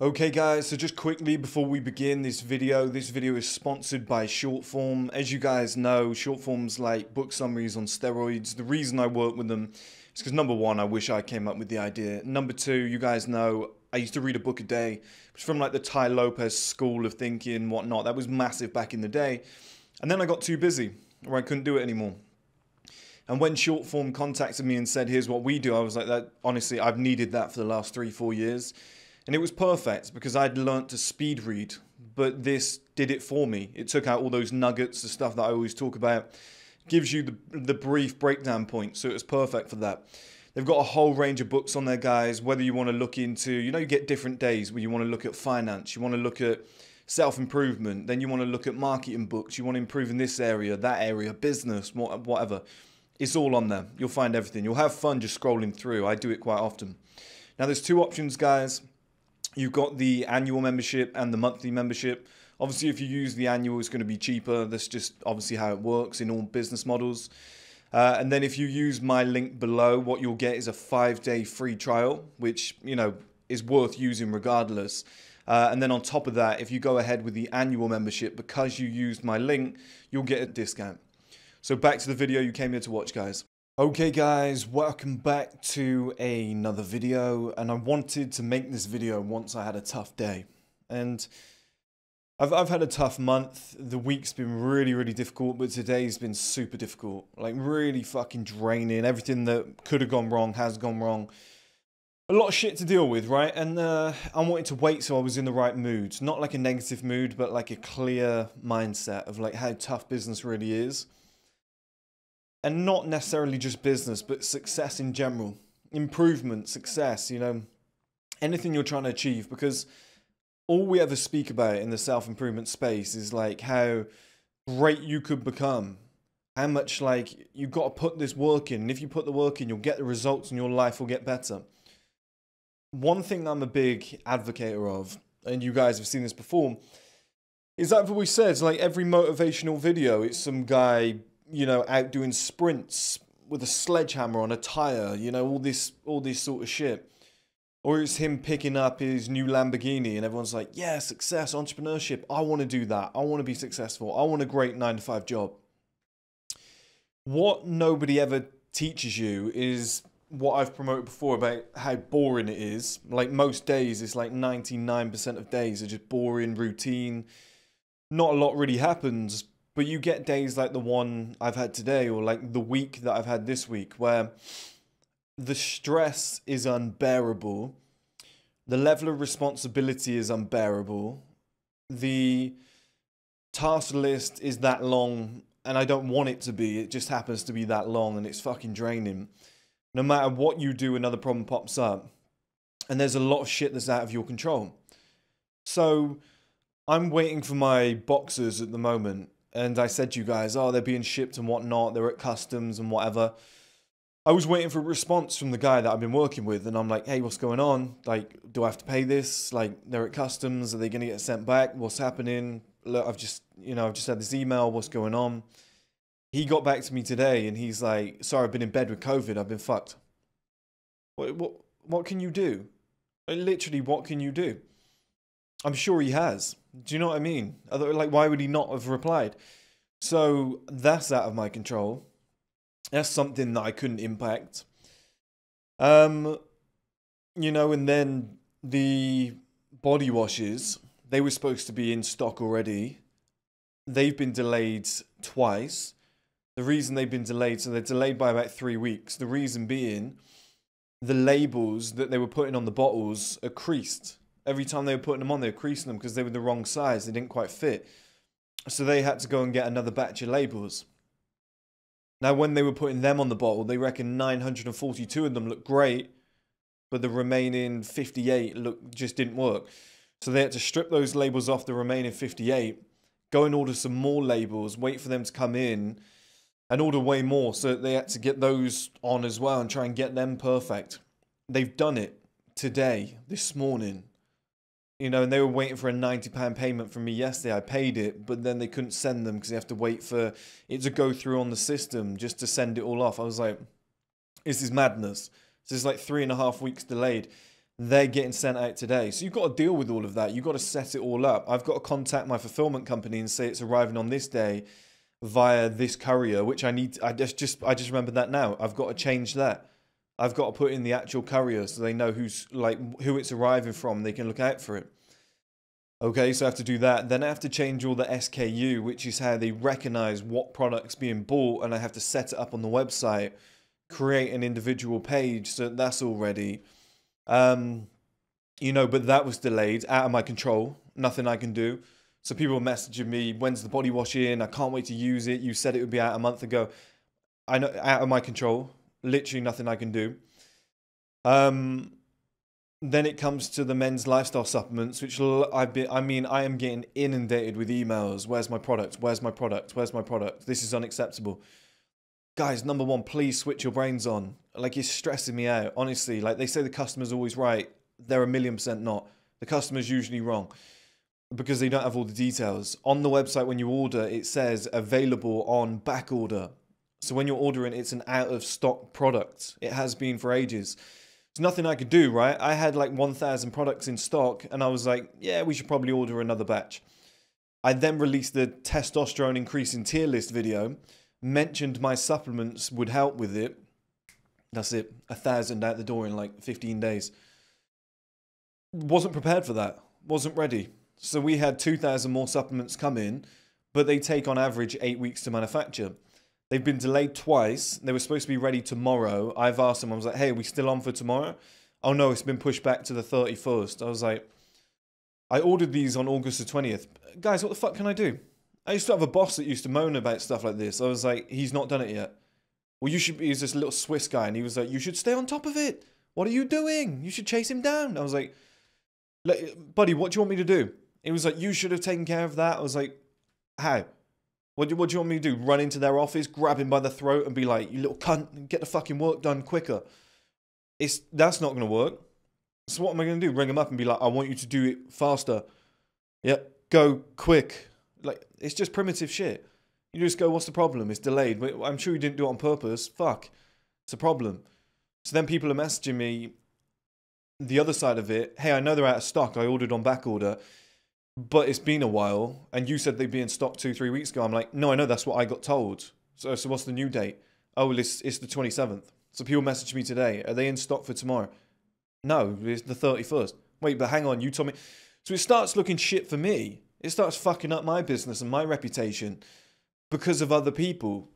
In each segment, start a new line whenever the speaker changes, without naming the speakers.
Okay guys, so just quickly before we begin this video is sponsored by Shortform. As you guys know, Shortform's like book summaries on steroids. The reason I work with them is because number one, I wish I came up with the idea. Number two, you guys know I used to read a book a day. It's from like the Tai Lopez school of thinking, whatnot. That was massive back in the day. And then I got too busy, or I couldn't do it anymore. And when Shortform contacted me and said, here's what we do, I was like, that honestly, I've needed that for the last 3-4 years. And it was perfect because I'd learnt to speed read, but this did it for me. It took out all those nuggets, the stuff that I always talk about, gives you the brief breakdown point, so it was perfect for that. They've got a whole range of books on there, guys, whether you want to look into, you get different days where you want to look at finance, you want to look at self-improvement, then you want to look at marketing books, you want to improve in this area, that area, business, whatever. It's all on there. You'll find everything. You'll have fun just scrolling through. I do it quite often. Now, there's two options, guys. You've got the annual membership and the monthly membership. Obviously, if you use the annual, it's going to be cheaper. That's just obviously how it works in all business models. And then if you use my link below, what you'll get is a 5-day free trial, which, is worth using regardless. And then on top of that, if you go ahead with the annual membership, because you used my link, you'll get a discount. So back to the video you came here to watch, guys. Okay guys, welcome back to another video, and I wanted to make this video once I had a tough day. And I've had a tough month. The week's been really difficult, but today's been super difficult. Like really fucking draining. Everything that could have gone wrong has gone wrong. A lot of shit to deal with, right? And I wanted to wait so I was in the right mood. Not like a negative mood, but like a clear mindset of like how tough business really is. And not necessarily just business, but success in general. Improvement, success, anything you're trying to achieve. Because all we ever speak about in the self-improvement space is like how great you could become. How much like you've got to put this work in. And if you put the work in, you'll get the results and your life will get better. One thing I'm a big advocate of, and you guys have seen this before, is that I've always said, like every motivational video, it's some guy out doing sprints with a sledgehammer on a tire, all this sort of shit. Or it's him picking up his new Lamborghini and everyone's like, yeah, success, entrepreneurship, I want to do that. I want to be successful. I want a great 9-to-5 job. What nobody ever teaches you is what I've promoted before about how boring it is. Like most days, it's like 99% of days are just boring, routine. Not a lot really happens. But you get days like the one I've had today, or like the week that I've had this week, where the stress is unbearable, the level of responsibility is unbearable, the task list is that long, and I don't want it to be, it just happens to be that long, and it's fucking draining. No matter what you do, another problem pops up, and there's a lot of shit that's out of your control. So I'm waiting for my boxers at the moment. And I said to you guys, oh, they're being shipped and whatnot. They're at customs and whatever. I was waiting for a response from the guy that I've been working with. And I'm like, hey, what's going on? Like, do I have to pay this? Like, they're at customs. Are they going to get sent back? What's happening? Look, I've just had this email. What's going on? He got back to me today and he's like, sorry, I've been in bed with COVID. I've been fucked. What can you do? Like, literally, what can you do? I'm sure he has. Do you know what I mean? Like, why would he not have replied? So that's out of my control. That's something that I couldn't impact. And then the body washes, they were supposed to be in stock already. They've been delayed twice. The reason they've been delayed, so they're delayed by about 3 weeks. The reason being, the labels that they were putting on the bottles are creased. Every time they were putting them on, they were creasing them because they were the wrong size. They didn't quite fit. So they had to go and get another batch of labels. Now, when they were putting them on the bottle, they reckon 942 of them looked great, but the remaining 58 just didn't work. So they had to strip those labels off the remaining 58, go and order some more labels, wait for them to come in, and order way more. So they had to get those on as well and try and get them perfect. They've done it today, this morning. And they were waiting for a £90 payment from me yesterday. I paid it, but then they couldn't send them because they have to wait for it to go through on the system just to send it all off. I was like, this is madness. This is like 3.5 weeks delayed. they're getting sent out today. So you've got to deal with all of that. You've got to set it all up. I've got to contact my fulfillment company and say it's arriving on this day via this courier, which I need. I just remembered that now. I've got to change that. I've got to put in the actual courier so they know who it's arriving from. They can look out for it. Okay, so I have to do that. Then I have to change all the SKU, which is how they recognize what product's being bought, and I have to set it up on the website, create an individual page, so that's all ready. You know, but that was delayed, out of my control, nothing I can do. So people were messaging me, when's the body wash in? I can't wait to use it. You said it would be out a month ago. I know, out of my control, literally nothing I can do. Then it comes to the men's lifestyle supplements, which I am getting inundated with emails. Where's my product? Where's my product? Where's my product? This is unacceptable. Guys, number one, please switch your brains on. Like, it's stressing me out, honestly. Like, they say the customer's always right. They're 1,000,000% not. The customer's usually wrong because they don't have all the details. On the website, when you order, it says available on back order. So when you're ordering, it's an out-of-stock product. It has been for ages. There's nothing I could do, right? I had like 1,000 products in stock, and I was like, yeah, we should probably order another batch. I then released the testosterone increase in tier list video, mentioned my supplements would help with it. That's it, 1,000 out the door in like 15 days. Wasn't prepared for that, wasn't ready. So we had 2,000 more supplements come in, but they take on average 8 weeks to manufacture. They've been delayed twice. They were supposed to be ready tomorrow. I've asked them, I was like, hey, are we still on for tomorrow? Oh no, it's been pushed back to the 31st. I was like, I ordered these on August the 20th. Guys, what the fuck can I do? I used to have a boss that used to moan about stuff like this. I was like, he's not done it yet. Well, you should be, he's this little Swiss guy, and he was like, you should stay on top of it. What are you doing? You should chase him down. I was like, buddy, what do you want me to do? He was like, you should have taken care of that. I was like, how? What do you want me to do? Run into their office, grab him by the throat and be like, you little cunt, get the fucking work done quicker. That's not going to work. So what am I going to do? Ring him up and be like, I want you to do it faster. Yep, go quick. Like, it's just primitive shit. You just go, what's the problem? It's delayed. I'm sure you didn't do it on purpose. Fuck. It's a problem. So then people are messaging me the other side of it. Hey, I know they're out of stock. I ordered on back order. But it's been a while, and you said they'd be in stock 2-3 weeks ago. I'm like, no, I know, that's what I got told. So what's the new date? Oh, well, it's the 27th. So people messaged me today. Are they in stock for tomorrow? No, it's the 31st. Wait, but hang on, you told me. So it starts looking shit for me. It starts fucking up my business and my reputation because of other people.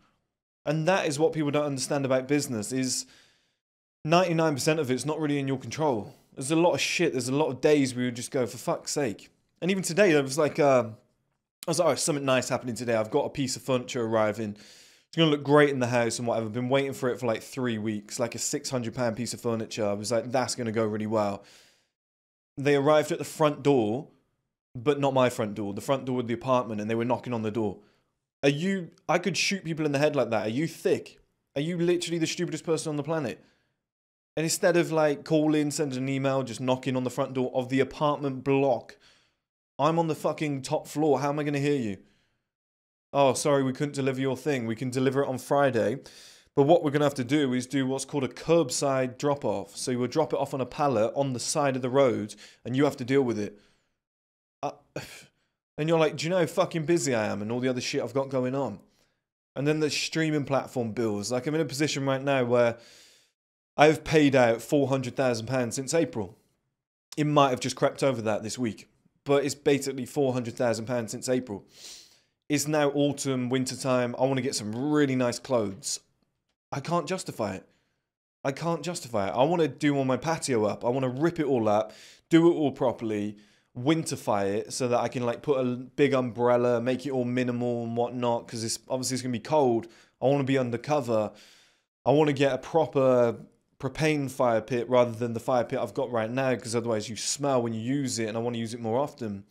And that is what people don't understand about business, is 99% of it's not really in your control. There's a lot of shit. There's a lot of days where you just go, for fuck's sake. And even today, there was like, I was like, oh, something nice happening today. I've got a piece of furniture arriving. It's going to look great in the house and whatever. I've been waiting for it for like 3 weeks, like a £600 piece of furniture. I was like, that's going to go really well. They arrived at the front door, but not my front door, the front door of the apartment, and they were knocking on the door. I could shoot people in the head like that. Are you thick? Are you literally the stupidest person on the planet? And instead of like calling, sending an email, just knocking on the front door of the apartment block, I'm on the fucking top floor. How am I going to hear you? Oh, sorry, we couldn't deliver your thing. We can deliver it on Friday. But what we're going to have to do is do what's called a curbside drop-off. So you will drop it off on a pallet on the side of the road, and you have to deal with it. And you're like, do you know how fucking busy I am and all the other shit I've got going on? And then the streaming platform bills. Like, I'm in a position right now where I've paid out £400,000 since April. It might have just crept over that this week, but it's basically £400,000 since April. It's now autumn, winter time. I want to get some really nice clothes. I can't justify it. I can't justify it. I want to do all my patio up. I want to rip it all up, do it all properly, winterfy it so that I can like put a big umbrella, make it all minimal and whatnot, because it's obviously it's going to be cold. I want to be undercover. I want to get a proper propane fire pit rather than the fire pit I've got right now, because otherwise you smell when you use it, and I want to use it more often.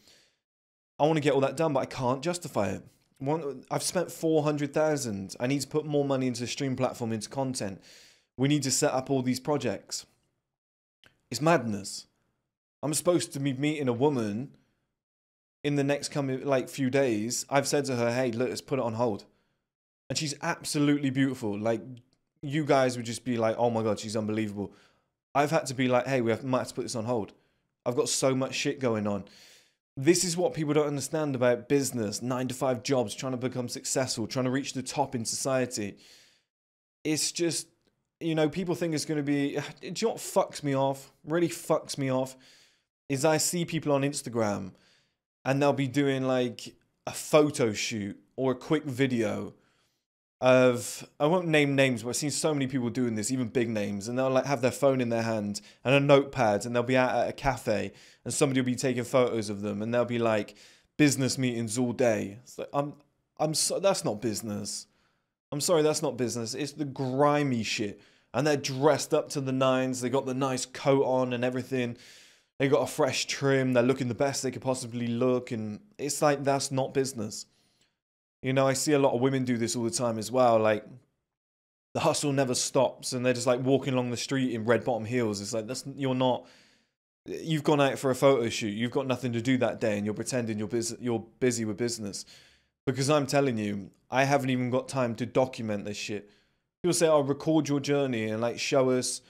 I want to get all that done, but I can't justify it. I've spent 400,000. I need to put more money into the stream platform, into content. We need to set up all these projects. It's madness. I'm supposed to be meeting a woman in the next coming like few days. I've said to her, hey, look, let's put it on hold. And she's absolutely beautiful. Like, you guys would just be like, oh my God, she's unbelievable. I've had to be like, hey, might have to put this on hold. I've got so much shit going on. This is what people don't understand about business, 9-to-5 jobs, trying to become successful, trying to reach the top in society. It's just, you know, people think it's going to be, do you know what fucks me off? Really fucks me off is I see people on Instagram and they'll be doing like a photo shoot or a quick video of, I won't name names, but I've seen so many people doing this, even big names, and they'll like have their phone in their hand and a notepad, and they'll be out at a cafe and somebody will be taking photos of them, and they'll be like business meetings all day. It's like, that's not business. I'm sorry, that's not business. It's the grimy shit. And they're dressed up to the nines. They got the nice coat on and everything. They got a fresh trim. They're looking the best they could possibly look. And it's like, that's not business. You know, I see a lot of women do this all the time as well. Like, the hustle never stops. And they're just like walking along the street in red bottom heels. It's like, you've gone out for a photo shoot. You've got nothing to do that day. And you're pretending you're busy with business. Because I'm telling you, I haven't even got time to document this shit. People say, "Oh, record your journey and like show us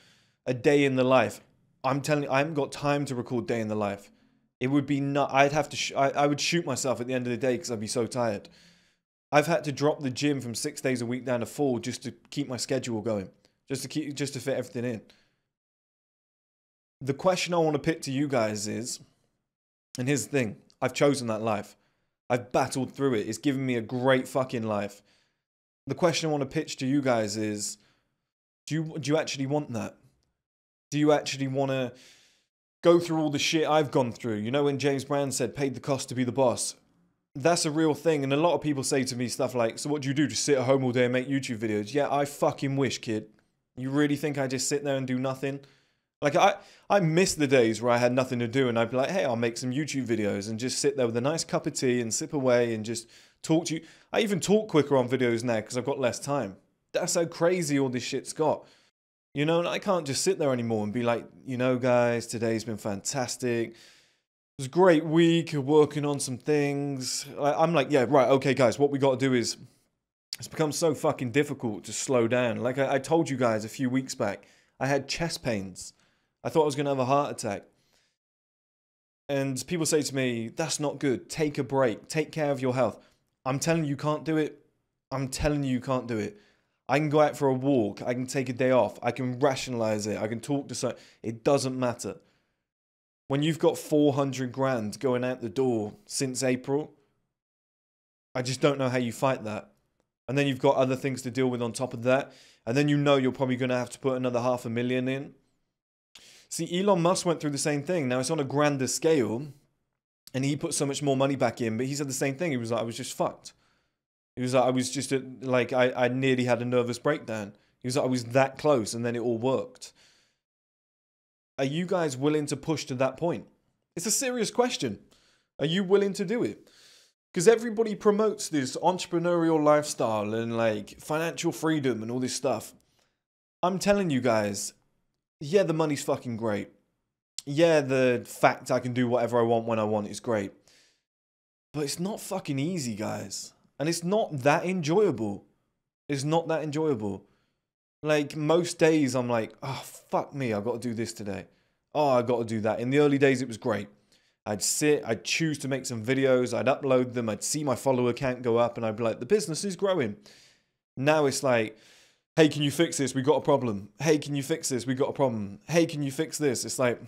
a day in the life." I'm telling you, I haven't got time to record day in the life. It would be I'd have to. I would shoot myself at the end of the day because I'd be so tired. I've had to drop the gym from 6 days a week down to 4 just to keep my schedule going, just to fit everything in. The question I want to put to you guys is, and here's the thing: I've chosen that life. I've battled through it. It's given me a great fucking life. The question I want to pitch to you guys is, do you actually want that? Do you actually want to go through all the shit I've gone through? You know when James Brown said, paid the cost to be the boss? That's a real thing. And a lot of people say to me stuff like, so what do you do? Just sit at home all day and make YouTube videos? Yeah, I fucking wish, kid. You really think I just sit there and do nothing? Like, I miss the days where I had nothing to do and I'd be like, hey, I'll make some YouTube videos and just sit there with a nice cup of tea and sip away and just talk to you. I even talk quicker on videos now because I've got less time. That's how crazy all this shit's got. You know, and I can't just sit there anymore and be like, you know, guys, today's been fantastic. It was a great week, working on some things. I'm like, yeah, right, okay, guys, what we got to do is, it's become so fucking difficult to slow down. Like I told you guys a few weeks back, I had chest pains. I thought I was going to have a heart attack. And people say to me, that's not good. Take a break. Take care of your health. I'm telling you, you can't do it. I'm telling you, you can't do it. I can go out for a walk. I can take a day off. I can rationalize it. I can talk to someone. It doesn't matter. When you've got 400 grand going out the door since April, I just don't know how you fight that. And then you've got other things to deal with on top of that. And then you know you're probably going to have to put another 500,000 in. See, Elon Musk went through the same thing. Now, it's on a grander scale, and he put so much more money back in, but he said the same thing. He was like, I was just fucked. He was like, I was just, I nearly had a nervous breakdown. He was like, I was that close, and then it all worked. Are you guys willing to push to that point? It's a serious question. Are you willing to do it? Because everybody promotes this entrepreneurial lifestyle and like financial freedom and all this stuff. I'm telling you guys, yeah, the money's fucking great. Yeah, the fact I can do whatever I want when I want is great. But it's not fucking easy, guys. And it's not that enjoyable. It's not that enjoyable. Like, most days I'm like, oh, fuck me, I've got to do this today. Oh, I've got to do that. In the early days, it was great. I'd sit, I'd choose to make some videos, I'd upload them, I'd see my follower count go up, and I'd be like, the business is growing. Now it's like, hey, can you fix this? We got a problem. Hey, can you fix this? We got a problem. Hey, can you fix this? It's like,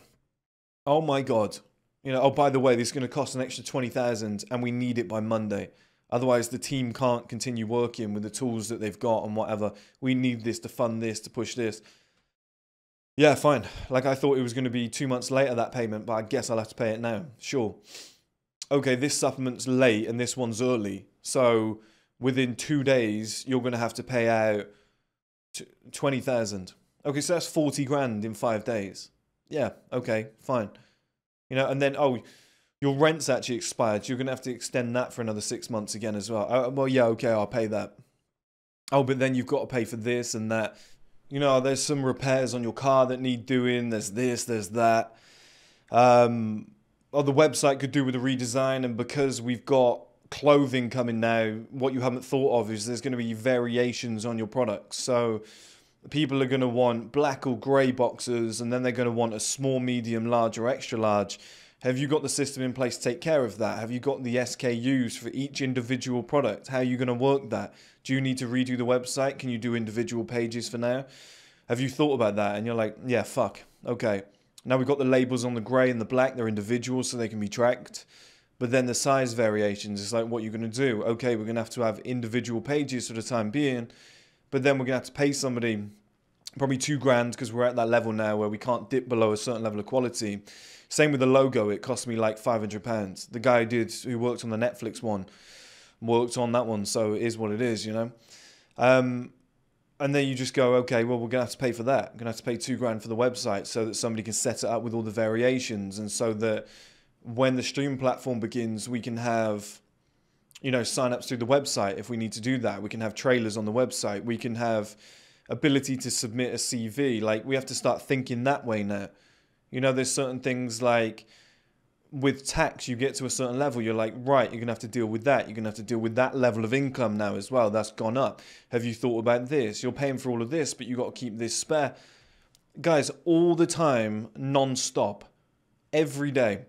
oh my God. You know, oh, by the way, this is going to cost an extra 20,000 and we need it by Monday. Otherwise, the team can't continue working with the tools that they've got and whatever. We need this to fund this, to push this. Yeah, fine. Like, I thought it was going to be 2 months later, that payment, but I guess I'll have to pay it now. Sure. Okay, this supplement's late and this one's early. So within 2 days, you're going to have to pay out 20,000. Okay, so that's 40 grand in 5 days. Yeah, okay, fine. You know, and then, oh, your rent's actually expired. So you're going to have to extend that for another 6 months again as well. Well, yeah, okay, I'll pay that. Oh, but then you've got to pay for this and that. You know, there's some repairs on your car that need doing. There's this, there's that. Or the website could do with a redesign. And because we've got clothing coming now, what you haven't thought of is there's going to be variations on your products. So People are going to want black or grey boxes, and then they're going to want a small, medium, large, or extra large. Have you got the system in place to take care of that? Have you got the SKUs for each individual product? How are you going to work that? Do you need to redo the website? Can you do individual pages for now? Have you thought about that? And you're like, yeah, fuck. Okay. Now we've got the labels on the grey and the black. They're individual, so they can be tracked. But then the size variations is like what you're going to do. Okay, we're going to have individual pages for the time being. But then we're going to have to pay somebody probably $2,000 because we're at that level now where we can't dip below a certain level of quality. Same with the logo. It cost me like £500. The guy who worked on the Netflix one worked on that one, so it is what it is, you know. And then you just go, okay, well, we're going to have to pay for that. We're going to have to pay $2,000 for the website so that somebody can set it up with all the variations, and so that when the stream platform begins, we can have, you know, sign-ups through the website if we need to do that. We can have trailers on the website. We can have ability to submit a CV. Like, we have to start thinking that way now. You know, there's certain things like with tax, you get to a certain level, you're like, right, you're going to have to deal with that. You're going to have to deal with that level of income now as well. That's gone up. Have you thought about this? You're paying for all of this, but you got to keep this spare. Guys, all the time, non-stop, every day.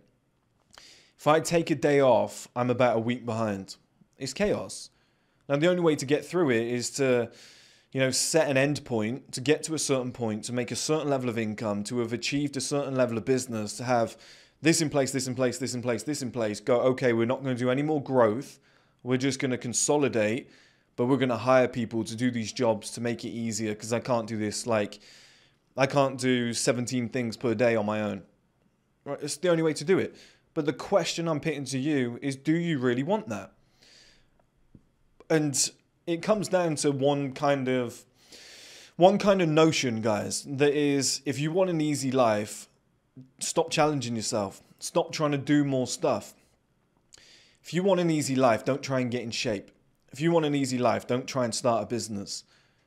If I take a day off, I'm about a week behind. It's chaos. Now, the only way to get through it is to, you know, set an end point, to get to a certain point, to make a certain level of income, to have achieved a certain level of business, to have this in place, this in place, this in place, this in place. Go, okay, we're not going to do any more growth. We're just going to consolidate, but we're going to hire people to do these jobs to make it easier, because I can't do this. Like, I can't do 17 things per day on my own. Right? It's the only way to do it. But the question I'm putting to you is, do you really want that? And it comes down to one kind of notion, guys, that is, if you want an easy life, stop challenging yourself. Stop trying to do more stuff. If you want an easy life, don't try and get in shape. If you want an easy life, don't try and start a business.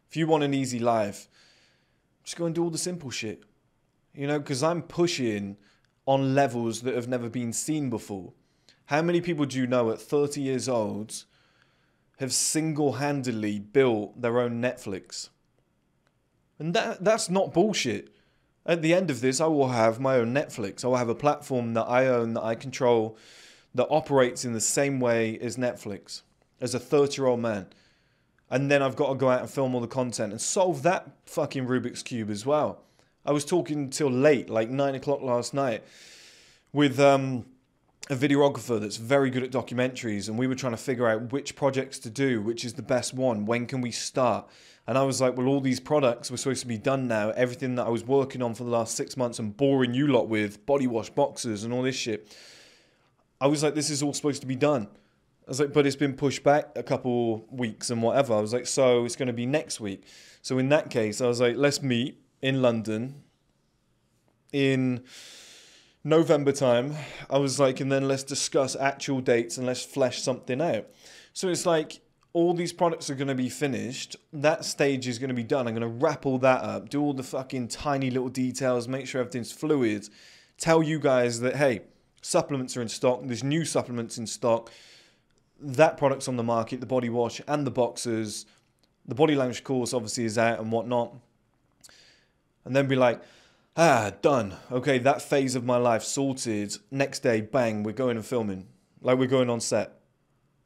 If you want an easy life, just go and do all the simple shit. You know, because I'm pushing on levels that have never been seen before. How many people do you know at 30 years old have single-handedly built their own Netflix? And that's not bullshit. At the end of this, I will have my own Netflix. I will have a platform that I own, that I control, that operates in the same way as Netflix, as a 30-year-old man. And then I've got to go out and film all the content and solve that fucking Rubik's Cube as well. I was talking till late, like 9 o'clock last night, with a videographer that's very good at documentaries, and we were trying to figure out which projects to do, which is the best one, when can we start? And I was like, well, all these products were supposed to be done now. Everything that I was working on for the last 6 months and boring you lot with, body wash boxes and all this shit. I was like, this is all supposed to be done. I was like, but it's been pushed back a couple weeks and whatever. I was like, so it's going to be next week. So in that case, I was like, let's meet in London in November time. I was like, and then let's discuss actual dates and let's flesh something out. So it's like, all these products are going to be finished. That stage is going to be done. I'm going to wrap all that up, do all the fucking tiny little details, make sure everything's fluid, tell you guys that, hey, supplements are in stock. There's new supplements in stock. That product's on the market, the body wash and the boxers. The Body Lounge course obviously is out and whatnot. And then be like, done. Okay, that phase of my life sorted. Next day, bang, we're going and filming. Like, we're going on set.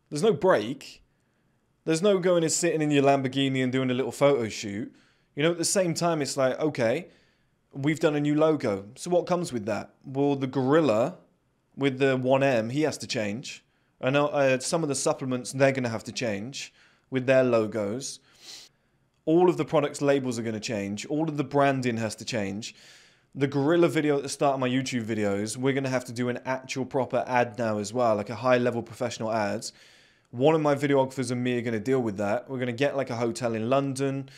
There's no break. There's no going and sitting in your Lamborghini and doing a little photo shoot. You know, at the same time, it's like, okay, we've done a new logo. So what comes with that? Well, the gorilla with the 1M, he has to change. I know some of the supplements, they're going to have to change with their logos. All of the products' labels are going to change. All of the branding has to change. The gorilla video at the start of my YouTube videos, we're going to have to do an actual proper ad now as well, like a high-level professional ads. One of my videographers and me are going to deal with that. We're going to get like a hotel in London,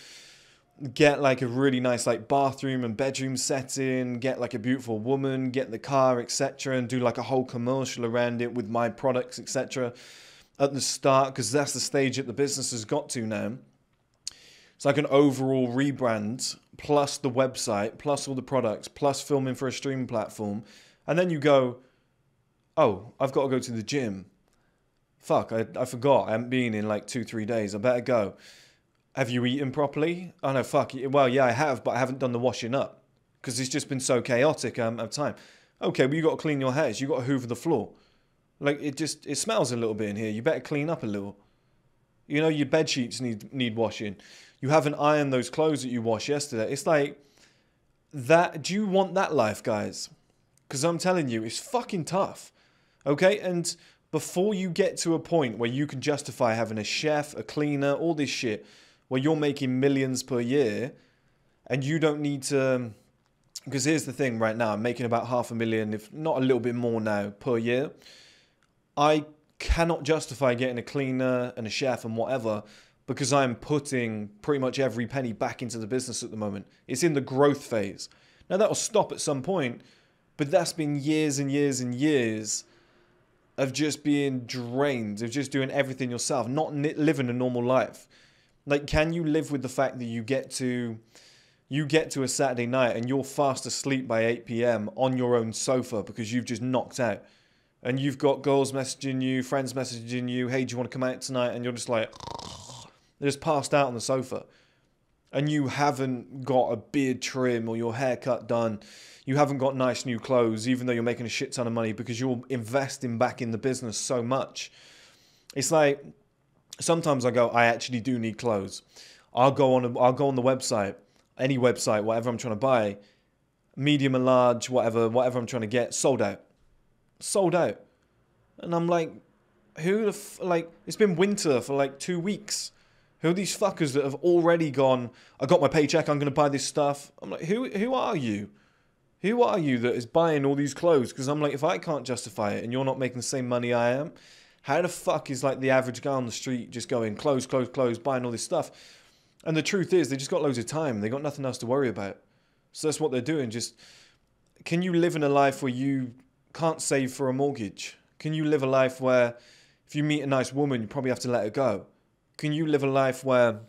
get like a really nice like bathroom and bedroom setting, get like a beautiful woman, get the car, etc., and do like a whole commercial around it with my products, etc. at the start, because that's the stage that the business has got to now. It's like an overall rebrand, plus the website, plus all the products, plus filming for a streaming platform. And then you go, oh, I've got to go to the gym. Fuck, I forgot. I haven't been in like 2-3 days. I better go. Have you eaten properly? Oh no, fuck. Well, yeah, I have, but I haven't done the washing up because it's just been so chaotic of time. Okay, well, you got to clean your house. You got to hoover the floor. Like it smells a little bit in here. You better clean up a little. You know, your bed sheets need washing. You haven't ironed those clothes that you washed yesterday. It's like that. Do you want that life, guys? Because I'm telling you, it's fucking tough. Okay, and before you get to a point where you can justify having a chef, a cleaner, all this shit, where you're making millions per year, and you don't need to. Because here's the thing, right now, I'm making about $500,000, if not a little bit more now, per year. I cannot justify getting a cleaner and a chef and whatever because I'm putting pretty much every penny back into the business at the moment. It's in the growth phase. Now, that'll stop at some point, but that's been years and years and years of just being drained, of just doing everything yourself, not living a normal life. Like, can you live with the fact that you get to a Saturday night and you're fast asleep by 8 p.m. on your own sofa because you've just knocked out? And you've got girls messaging you, friends messaging you, hey, do you want to come out tonight? And you're just like, they're just passed out on the sofa. And you haven't got a beard trim or your haircut done. You haven't got nice new clothes, even though you're making a shit ton of money because you're investing back in the business so much. It's like, sometimes I go, I actually do need clothes. I'll go on the website, any website, whatever I'm trying to buy, medium and large, whatever I'm trying to get, sold out. Sold out. And I'm like, it's been winter for like 2 weeks. Who are these fuckers that have already gone, I got my paycheck, I'm going to buy this stuff? I'm like, who are you? Who are you that is buying all these clothes? Because I'm like, if I can't justify it and you're not making the same money I am, how the fuck is like the average guy on the street just going clothes, buying all this stuff? And the truth is, they just got loads of time. They got nothing else to worry about. So that's what they're doing. Just, can you live in a life where you can't save for a mortgage? Can you live a life where if you meet a nice woman, you probably have to let her go? Can you live a life where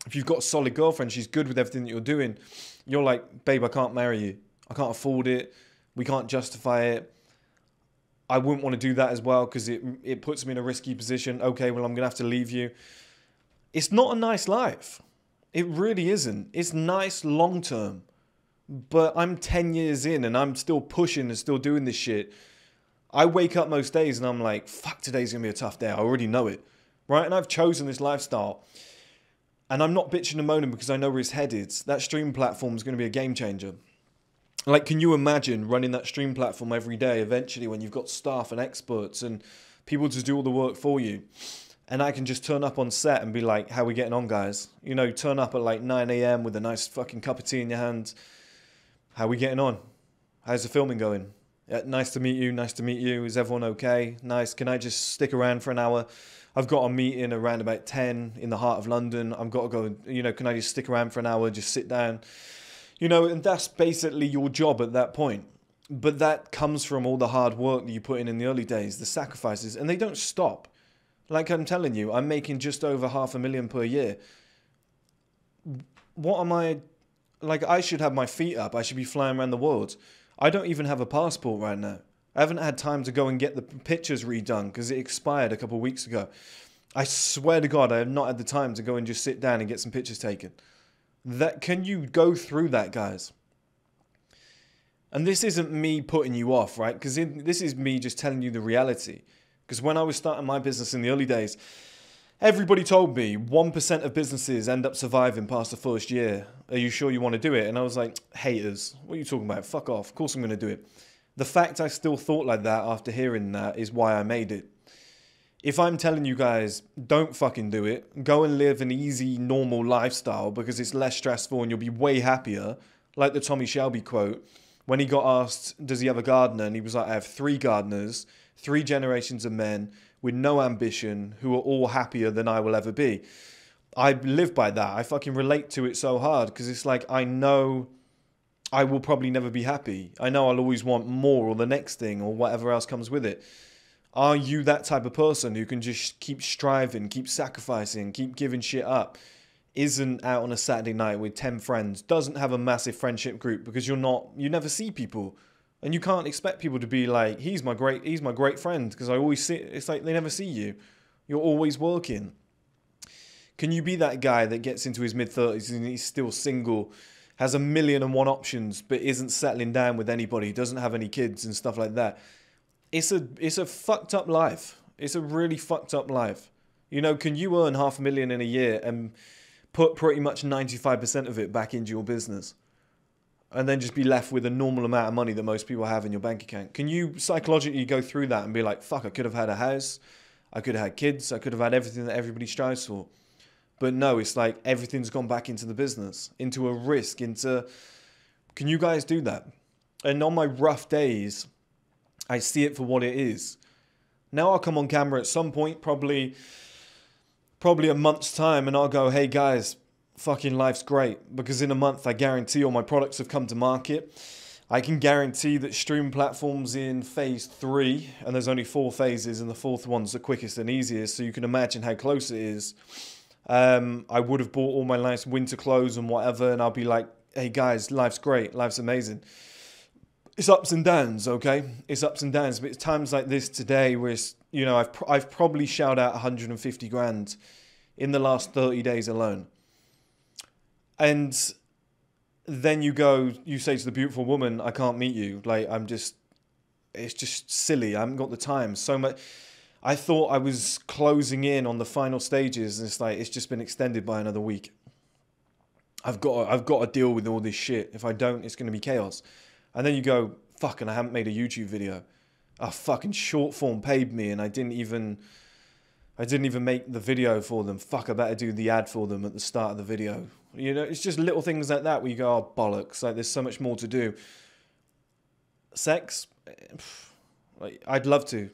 if you've got a solid girlfriend, she's good with everything that you're doing, you're like, babe, I can't marry you. I can't afford it. We can't justify it. I wouldn't want to do that as well because it puts me in a risky position. Okay, well, I'm going to have to leave you. It's not a nice life. It really isn't. It's nice long term. But I'm 10 years in and I'm still pushing and still doing this shit. I wake up most days and I'm like, fuck, today's going to be a tough day. I already know it. Right? And I've chosen this lifestyle. And I'm not bitching and moaning because I know where it's headed. That stream platform is going to be a game changer. Like, can you imagine running that stream platform every day eventually when you've got staff and experts and people to do all the work for you? And I can just turn up on set and be like, how are we getting on, guys? You know, turn up at like 9 a.m. with a nice fucking cup of tea in your hand. How are we getting on? How's the filming going? Yeah, nice to meet you. Nice to meet you. Is everyone okay? Nice. Can I just stick around for an hour? I've got a meeting around about 10 in the heart of London. I've got to go, you know, can I just stick around for an hour, just sit down? You know, and that's basically your job at that point. But that comes from all the hard work that you put in the early days, the sacrifices, and they don't stop. Like I'm telling you, I'm making just over $500,000 per year. What am I... Like, I should have my feet up. I should be flying around the world. I don't even have a passport right now. I haven't had time to go and get the pictures redone because it expired a couple of weeks ago. I swear to God, I have not had the time to go and just sit down and get some pictures taken. Can you go through that, guys? And this isn't me putting you off, right? Because this is me just telling you the reality. Because when I was starting my business in the early days, everybody told me 1% of businesses end up surviving past the first year. Are you sure you want to do it? And I was like, haters, what are you talking about? Fuck off. Of course I'm going to do it. The fact I still thought like that after hearing that is why I made it. If I'm telling you guys, don't fucking do it. Go and live an easy, normal lifestyle because it's less stressful and you'll be way happier. Like the Tommy Shelby quote, when he got asked, does he have a gardener? And he was like, I have 3 gardeners, 3 generations of men with no ambition who are all happier than I will ever be. I live by that. I fucking relate to it so hard because it's like, I know I will probably never be happy. I know I'll always want more or the next thing or whatever else comes with it. Are you that type of person who can just keep striving, keep sacrificing, keep giving shit up? Isn't out on a Saturday night with 10 friends, doesn't have a massive friendship group because you never see people. And you can't expect people to be like, he's my great friend because I always see, it's like they never see you. You're always working. Can you be that guy that gets into his mid-30s and he's still single, has 1,000,001 options, but isn't settling down with anybody, doesn't have any kids and stuff like that? It's a fucked up life. It's a really fucked up life. You know, can you earn 500,000 in a year and put pretty much 95% of it back into your business and then just be left with a normal amount of money that most people have in your bank account? Can you psychologically go through that and be like, fuck, I could have had a house, I could have had kids, I could have had everything that everybody strives for? But no, it's like everything's gone back into the business, into a risk, into... Can you guys do that? And on my rough days, I see it for what it is. Now I'll come on camera at some point, probably a month's time, and I'll go, hey guys, fucking life's great. Because in a month, I guarantee all my products have come to market. I can guarantee that stream platform's in phase 3, and there's only 4 phases, and the 4th one's the quickest and easiest, so you can imagine how close it is. I would have bought all my nice winter clothes and whatever, and I'll be like, hey guys, life's great, life's amazing. It's ups and downs, okay? It's ups and downs, but it's times like this today where it's, you know, I've probably shelled out 150 grand in the last 30 days alone. And then you say to the beautiful woman, I can't meet you. Like, it's just silly. I haven't got the time. So much. I thought I was closing in on the final stages, and it's like, it's just been extended by another week. I've got to deal with all this shit. If I don't, it's going to be chaos. And then you go, fuck, and I haven't made a YouTube video. Oh, fucking short form paid me, and I didn't even make the video for them. Fuck, I better do the ad for them at the start of the video. You know, it's just little things like that where you go, oh, bollocks. Like, there's so much more to do. Sex? Like, I'd love to.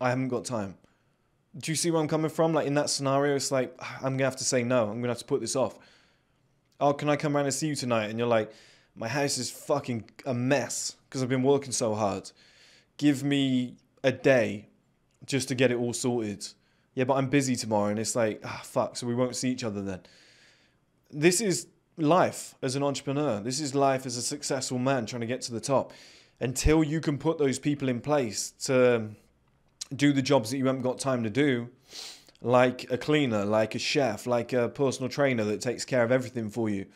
I haven't got time. Do you see where I'm coming from? Like, in that scenario, it's like, I'm going to have to say no. I'm going to have to put this off. Oh, can I come around and see you tonight? And you're like, my house is fucking a mess because I've been working so hard. Give me a day just to get it all sorted. Yeah, but I'm busy tomorrow. And it's like, fuck, so we won't see each other then. This is life as an entrepreneur. This is life as a successful man trying to get to the top. Until you can put those people in place to do the jobs that you haven't got time to do, like a cleaner, like a chef, like a personal trainer that takes care of everything for you.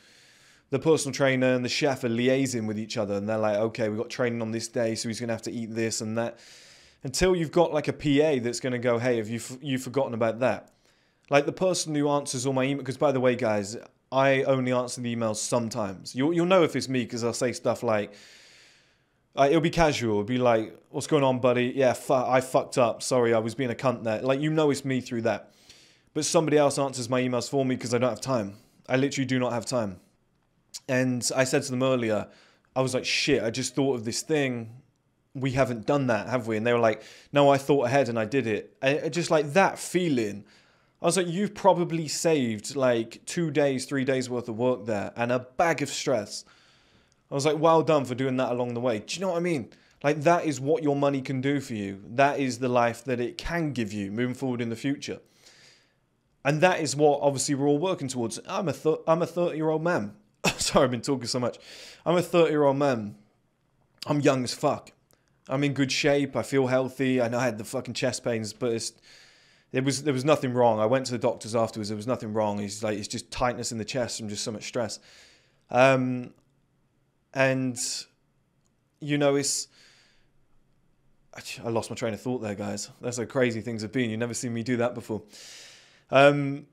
The personal trainer and the chef are liaising with each other, and they're like, okay, we've got training on this day, so he's going to have to eat this and that. Until you've got like a PA that's going to go, hey, have you forgotten about that? Like the person who answers all my emails, because by the way, guys, I only answer the emails sometimes. You'll know if it's me because I'll say stuff like, it'll be casual. It'll be like, what's going on, buddy? Yeah, I fucked up. Sorry, I was being a cunt there. Like, you know it's me through that. But somebody else answers my emails for me because I don't have time. I literally do not have time. And I said to them earlier, I was like, shit, I just thought of this thing. We haven't done that, have we? And they were like, no, I thought ahead and I did it. And just like that feeling, I was like, you've probably saved like 2 days, 3 days worth of work there and a bag of stress. I was like, well done for doing that along the way. Do you know what I mean? Like, that is what your money can do for you. That is the life that it can give you moving forward in the future. And that is what, obviously, we're all working towards. I'm a 30-year-old man. Sorry, I've been talking so much. I'm a 30-year-old man. I'm young as fuck. I'm in good shape. I feel healthy. I know I had the fucking chest pains, but there was nothing wrong. I went to the doctors afterwards. There was nothing wrong. He's like, it's just tightness in the chest from just so much stress. And, you know, I lost my train of thought there, guys. That's how crazy things have been. You've never seen me do that before. And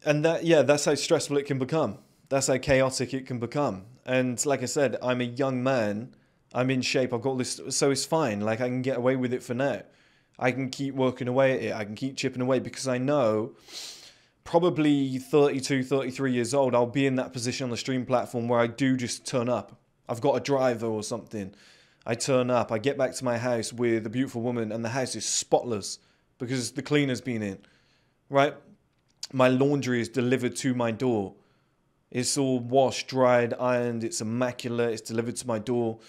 that, yeah, that's how stressful it can become. That's how chaotic it can become. And like I said, I'm a young man. I'm in shape. I've got this, so it's fine. Like, I can get away with it for now. I can keep working away at it. I can keep chipping away because I know probably 32, 33 years old, I'll be in that position on the stream platform where I do just turn up. I've got a driver or something. I turn up. I get back to my house with a beautiful woman and the house is spotless because the cleaner's been in, right? My laundry is delivered to my door. It's all washed, dried, ironed. It's immaculate. It's delivered to my door.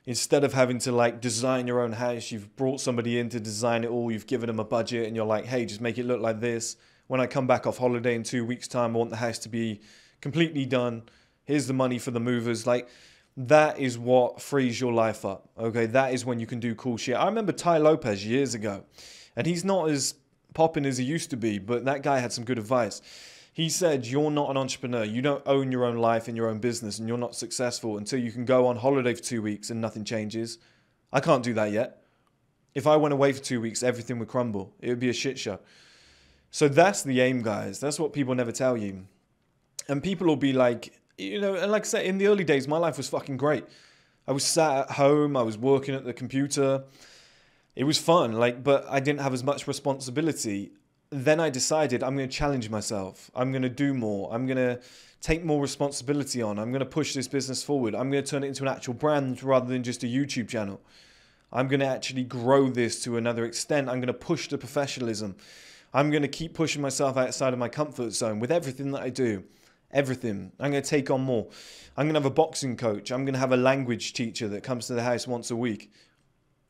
Instead of having to like design your own house, you've brought somebody in to design it all. You've given them a budget and you're like, hey, just make it look like this. When I come back off holiday in 2 weeks' time, I want the house to be completely done. Here's the money for the movers. Like, that is what frees your life up. Okay, that is when you can do cool shit. I remember Tai Lopez years ago, and he's not as popping as he used to be, but that guy had some good advice. He said, you're not an entrepreneur. You don't own your own life and your own business, and you're not successful until you can go on holiday for 2 weeks and nothing changes. I can't do that yet. If I went away for 2 weeks, everything would crumble. It would be a shit show. So that's the aim, guys. That's what people never tell you. And people will be like, you know, and like I said, in the early days, my life was fucking great. I was sat at home. I was working at the computer. It was fun, like, but I didn't have as much responsibility. Then I decided I'm going to challenge myself. I'm going to do more. I'm going to take more responsibility on. I'm going to push this business forward. I'm going to turn it into an actual brand rather than just a YouTube channel. I'm going to actually grow this to another extent. I'm going to push the professionalism. I'm going to keep pushing myself outside of my comfort zone with everything that I do. Everything. I'm going to take on more. I'm going to have a boxing coach. I'm going to have a language teacher that comes to the house once a week.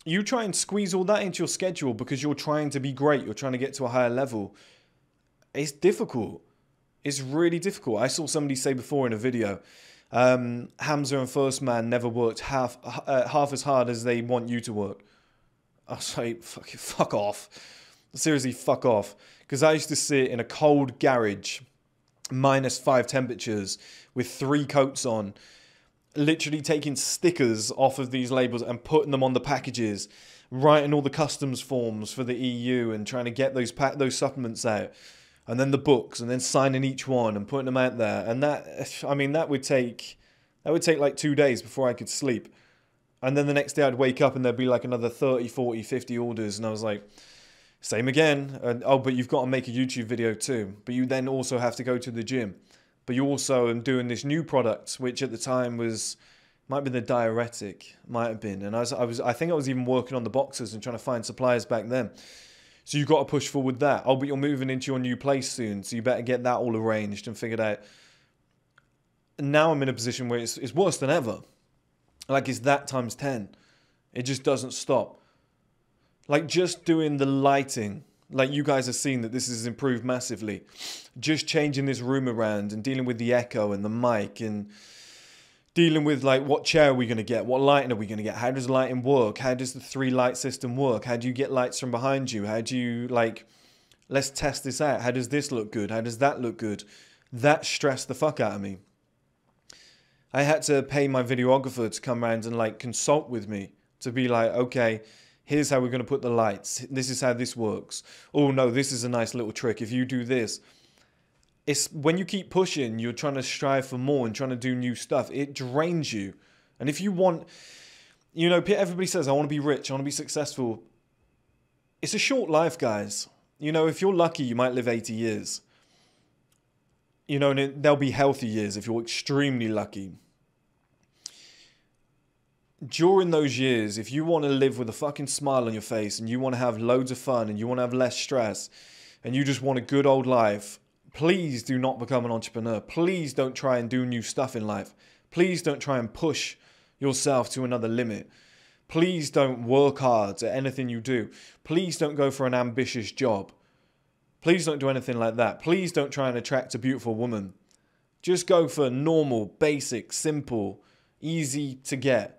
You try and squeeze all that into your schedule because you're trying to be great. You're trying to get to a higher level. It's difficult. It's really difficult. I saw somebody say before in a video, Hamza and First Man never worked half as hard as they want you to work. I was like, fuck off. Seriously, fuck off. Because I used to sit in a cold garage, -5 temperatures, with 3 coats on, literally taking stickers off of these labels and putting them on the packages, writing all the customs forms for the EU and trying to get those supplements out, and then the books, and then signing each one and putting them out there. And that, I mean, that would take like 2 days before I could sleep. And then the next day I'd wake up and there'd be like another 30, 40, 50 orders, and I was like, same again. And, oh, but you've got to make a YouTube video too. But you then also have to go to the gym. But you also are doing this new product, which at the time might have been the diuretic, might have been. And I think I was even working on the boxers and trying to find suppliers back then. So you've got to push forward that. Oh, but you're moving into your new place soon, so you better get that all arranged and figured out. And now I'm in a position where it's worse than ever. Like, it's that times 10. It just doesn't stop. Like, just doing the lighting. Like, you guys have seen that this has improved massively. Just changing this room around and dealing with the echo and the mic and dealing with, like, what chair are we going to get? What lighting are we going to get? How does lighting work? How does the 3-light system work? How do you get lights from behind you? How do you, like, let's test this out. How does this look good? How does that look good? That stressed the fuck out of me. I had to pay my videographer to come around and, like, consult with me to be like, okay, here's how we're going to put the lights. This is how this works. Oh, no, this is a nice little trick. If you do this. It's when you keep pushing, you're trying to strive for more and trying to do new stuff. It drains you. And if you want, you know, everybody says, I want to be rich. I want to be successful. It's a short life, guys. You know, if you're lucky, you might live 80 years. You know, and there'll be healthy years if you're extremely lucky. During those years, if you want to live with a fucking smile on your face and you want to have loads of fun and you want to have less stress and you just want a good old life, please do not become an entrepreneur. Please don't try and do new stuff in life. Please don't try and push yourself to another limit. Please don't work hard at anything you do. Please don't go for an ambitious job. Please don't do anything like that. Please don't try and attract a beautiful woman. Just go for normal, basic, simple, easy to get.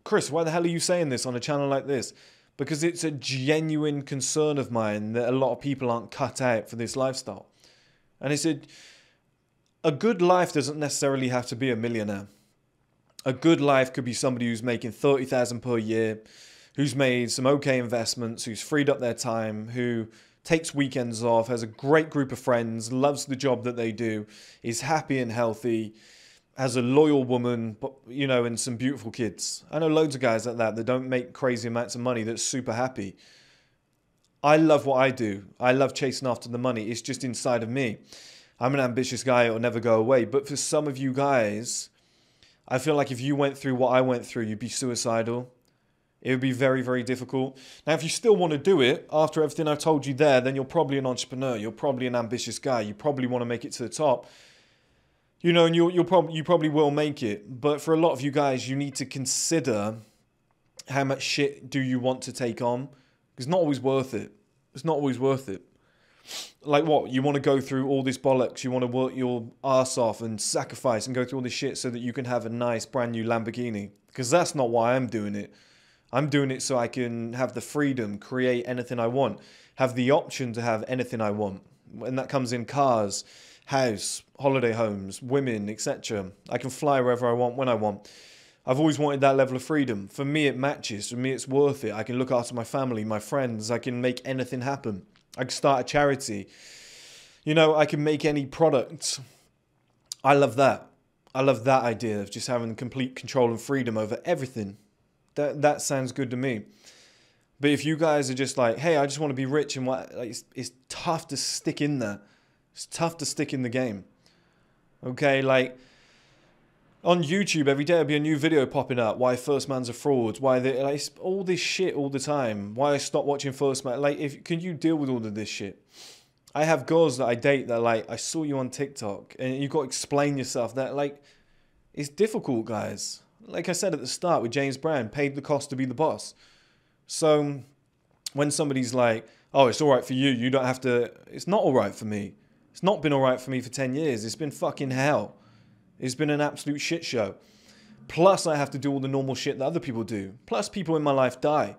Chris, why the hell are you saying this on a channel like this? Because it's a genuine concern of mine that a lot of people aren't cut out for this lifestyle. And it's a good life doesn't necessarily have to be a millionaire. A good life could be somebody who's making $30,000 per year, who's made some okay investments, who's freed up their time, who takes weekends off, has a great group of friends, loves the job that they do, is happy and healthy, has a loyal woman, you know, and some beautiful kids. I know loads of guys like that don't make crazy amounts of money that's super happy. I love what I do. I love chasing after the money. It's just inside of me. I'm an ambitious guy. It'll never go away. But for some of you guys, I feel like if you went through what I went through, you'd be suicidal. It would be very, very difficult. Now, if you still want to do it, after everything I've told you there, then you're probably an entrepreneur. You're probably an ambitious guy. You probably want to make it to the top. You know, and you probably will make it. But for a lot of you guys, you need to consider how much shit do you want to take on. It's not always worth it. It's not always worth it. Like what? You want to go through all this bollocks. You want to work your ass off and sacrifice and go through all this shit so that you can have a nice brand new Lamborghini. Because that's not why I'm doing it. I'm doing it so I can have the freedom, create anything I want, have the option to have anything I want. And that comes in cars, house, holiday homes, women, etc. I can fly wherever I want, when I want. I've always wanted that level of freedom. For me, it matches. For me, it's worth it. I can look after my family, my friends. I can make anything happen. I can start a charity. You know, I can make any product. I love that. I love that idea of just having complete control and freedom over everything. That sounds good to me. But if you guys are just like, hey, I just want to be rich and what, like, it's tough to stick in there. It's tough to stick in the game. Okay, like on YouTube every day there'll be a new video popping up. Why First Man's a fraud? Why they like all this shit all the time? Why I stopped watching First Man? Like, can you deal with all of this shit? I have girls that I date that are like, I saw you on TikTok, and you've got to explain yourself. That like, it's difficult, guys. Like I said at the start with James Brown, paid the cost to be the boss. So when somebody's like, oh, it's all right for you, you don't have to, it's not all right for me. It's not been all right for me for 10 years. It's been fucking hell. It's been an absolute shit show. Plus I have to do all the normal shit that other people do. Plus people in my life die.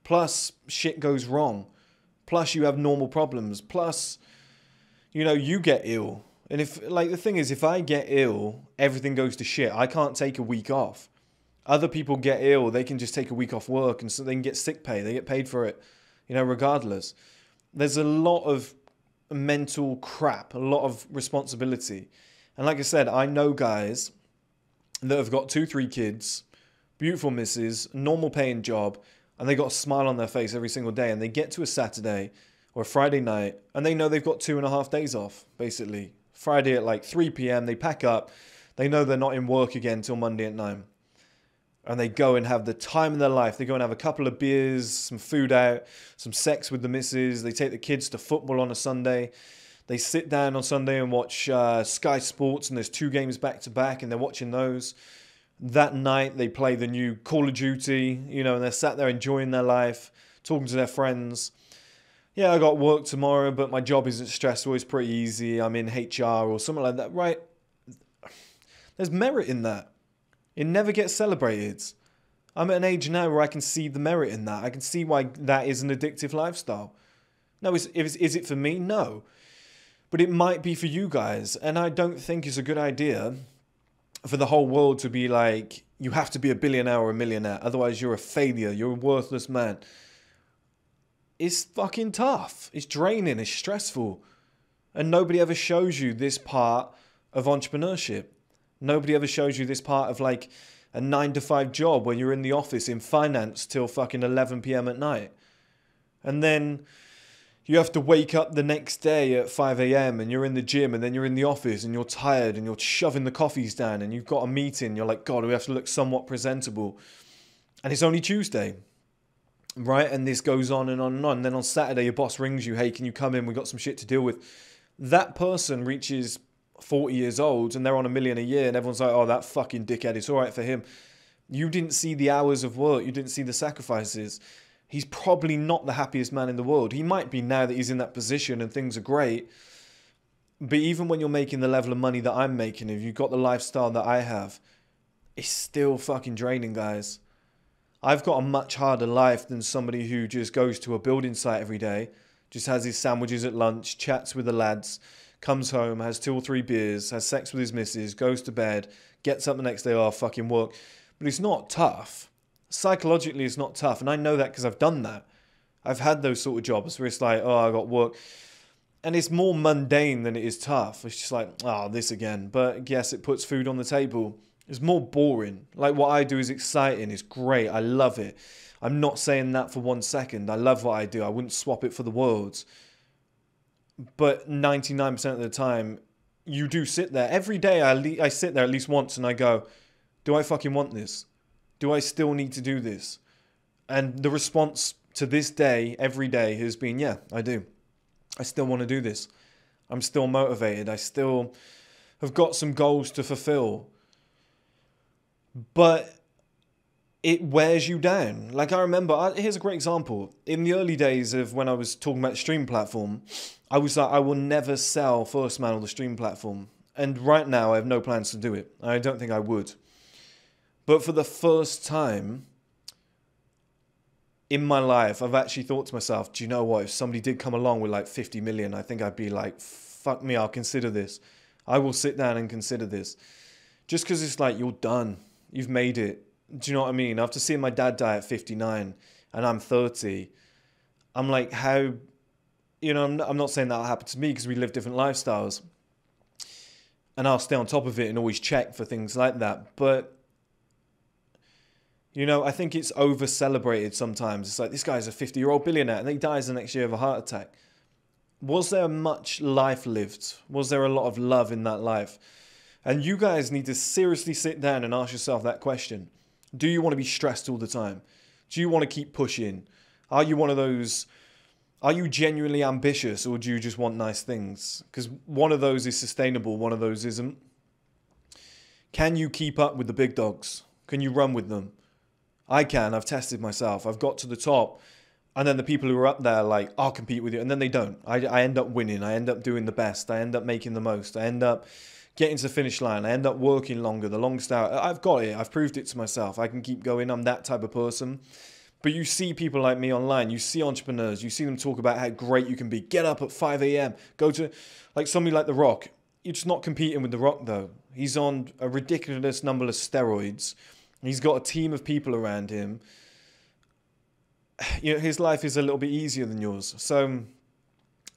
Plus shit goes wrong. Plus you have normal problems. Plus, you know, you get ill. And if, like, the thing is, if I get ill, everything goes to shit. I can't take a week off. Other people get ill, they can just take a week off work and so they can get sick pay. They get paid for it, you know, regardless. There's a lot of mental crap, a lot of responsibility. And like I said, I know guys that have got 2-3 kids, beautiful misses, normal paying job, and they got a smile on their face every single day. And they get to a Saturday or a Friday night and they know they've got 2.5 days off, basically. Friday at like 3 p.m, they pack up. They know they're not in work again till Monday at 9. And they go and have the time of their life. They go and have a couple of beers, some food out, some sex with the missus. They take the kids to football on a Sunday. They sit down on Sunday and watch Sky Sports, and there's 2 games back to back, and they're watching those. That night, they play the new Call of Duty, you know, and they're sat there enjoying their life, talking to their friends. Yeah, I got work tomorrow, but my job isn't stressful. It's pretty easy. I'm in HR or something like that, right? There's merit in that. It never gets celebrated. I'm at an age now where I can see the merit in that. I can see why that is an addictive lifestyle. No, is it for me? No. But it might be for you guys. And I don't think it's a good idea for the whole world to be like, you have to be a billionaire or a millionaire. Otherwise, you're a failure. You're a worthless man. It's fucking tough. It's draining. It's stressful. And nobody ever shows you this part of entrepreneurship. Nobody ever shows you this part of like a 9-to-5 job where you're in the office in finance till fucking 11 p.m. at night. And then you have to wake up the next day at 5 a.m. and you're in the gym, and then you're in the office and you're tired and you're shoving the coffees down and you've got a meeting. You're like, God, we have to look somewhat presentable. And it's only Tuesday, right? And this goes on and on and on. And then on Saturday, your boss rings you, hey, can you come in? We've got some shit to deal with. That person reaches 40 years old and they're on $1 million a year and everyone's like, oh, that fucking dickhead, it's all right for him. You didn't see the hours of work. You didn't see the sacrifices. He's probably not the happiest man in the world. He might be now that he's in that position and things are great. But even when you're making the level of money that I'm making, if you've got the lifestyle that I have, it's still fucking draining, guys. I've got a much harder life than somebody who just goes to a building site every day, just has his sandwiches at lunch, chats with the lads, comes home, has 2 or 3 beers, has sex with his missus, goes to bed, gets up the next day, oh, fucking work. But it's not tough. Psychologically, it's not tough. And I know that because I've done that. I've had those sort of jobs where it's like, oh, I got work. And it's more mundane than it is tough. It's just like, oh, this again. But yes, it puts food on the table. It's more boring. Like what I do is exciting. It's great. I love it. I'm not saying that for 1 second. I love what I do. I wouldn't swap it for the world. But 99% of the time, you do sit there. Every day I sit there at least once and I go, do I fucking want this? Do I still need to do this? And the response to this day, every day, has been, yeah, I do. I still want to do this. I'm still motivated. I still have got some goals to fulfill. But it wears you down. Like I remember, here's a great example. In the early days of when I was talking about the stream platform, I was like, I will never sell First Man on the stream platform. And right now, I have no plans to do it. I don't think I would. But for the first time, in my life, I've actually thought to myself, do you know what? If somebody did come along with like 50 million, I think I'd be like, fuck me, I'll consider this. I will sit down and consider this. Just because it's like, you're done. You've made it. Do you know what I mean? After seeing my dad die at 59 and I'm 30, I'm like, how, you know, I'm not saying that'll happen to me because we live different lifestyles. And I'll stay on top of it and always check for things like that. But, you know, I think it's over-celebrated sometimes. It's like, this guy's a 50-year-old billionaire and he dies the next year of a heart attack. Was there much life lived? Was there a lot of love in that life? And you guys need to seriously sit down and ask yourself that question. Do you want to be stressed all the time? Do you want to keep pushing? Are you one of those... Are you genuinely ambitious, or do you just want nice things? Because one of those is sustainable, one of those isn't. Can you keep up with the big dogs? Can you run with them? I can. I've tested myself. I've got to the top. And then the people who are up there like, I'll compete with you. And then they don't. I end up winning. I end up doing the best. I end up making the most. I end up getting to the finish line. I end up working longer, the longest hour. I've got it. I've proved it to myself. I can keep going. I'm that type of person. But you see people like me online, you see entrepreneurs, you see them talk about how great you can be. Get up at 5 a.m. Go to, like somebody like The Rock. You're just not competing with The Rock though. He's on a ridiculous number of steroids. He's got a team of people around him. You know, his life is a little bit easier than yours. So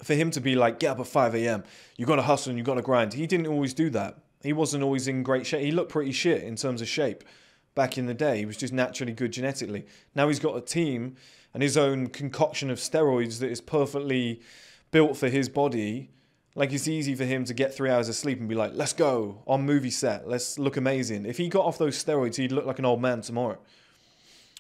for him to be like, get up at 5 a.m. You got to hustle and you got to grind. He didn't always do that. He wasn't always in great shape. He looked pretty shit in terms of shape. Back in the day, he was just naturally good genetically. Now he's got a team and his own concoction of steroids that is perfectly built for his body. Like, it's easy for him to get 3 hours of sleep and be like, let's go on movie set. Let's look amazing. If he got off those steroids, he'd look like an old man tomorrow.